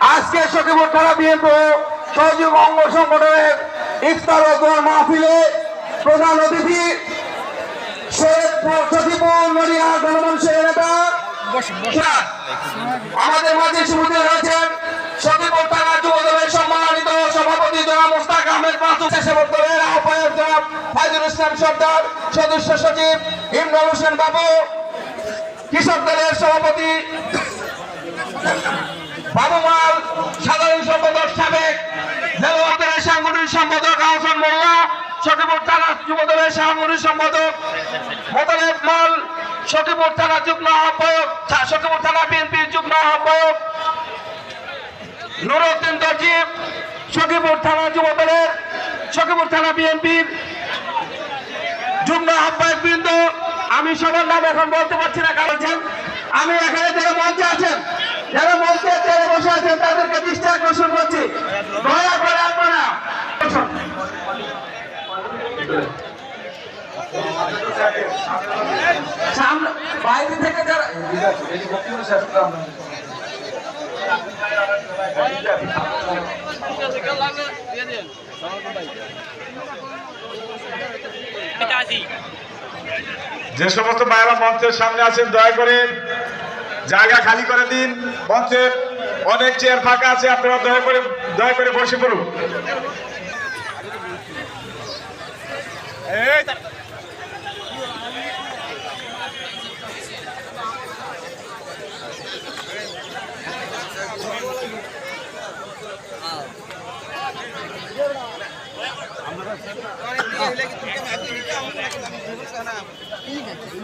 আজকে সখীপুর থানা বিএনপি সহযোগী অঙ্গ সংগঠনের ইফতার ও দোয়া মাহফিলে প্রধান অতিথি সখীপুর নড়িয়া গণমানুষের নেতা আমাদের মাঝে সুবিধা রয়েছেন সখীপুর থানা যুবদলের সম্মানিত সভাপতি জনাব মোস্তাক আহমেদ মাসুদ, সেবক দলের আহ্বায়ক জনাব ফাইজুল ইসলাম সর্দার, সদস্য সচিব ইমরান হোসেন বাবু, কৃষক দলের সভাপতি বাবু মাল, সাধারণ সম্পাদক সাবেক জেলা সাংগঠনিক সম্পাদক আহসান মোল্লা, সখীপুর থানা যুবদলের সাংগঠনিক সম্পাদক মোতালেব মাল, সখীপুর থানা যুগ্ম আহ্বায়ক, সখীপুর থানা বিএনপির যুগ্ম আহ্বায়ক নুরউদ্দিন দর্জি, সখীপুর থানা যুবদলের সখীপুর থানা বিএনপির যুগ্ম আহ্বায়ক বৃন্দ। আমি সবার নাম এখন বলতে পারছি না, কারণ আমি এখানে যারা মঞ্চে আছেন, যারা মঞ্চে চেয়ারে বসে আছেন তাদেরকে দৃষ্টি আকর্ষণ করছি, দয়া করে আপনারা বাইরে থেকে যারা যে সমস্ত মায়েরা মঞ্চের সামনে আছেন দয়া করে জায়গা খালি করে দিন। মঞ্চের অনেক চেয়ার ফাঁকা আছে, আপনারা দয়া করে বসে পড়ুন। ঠিক আছে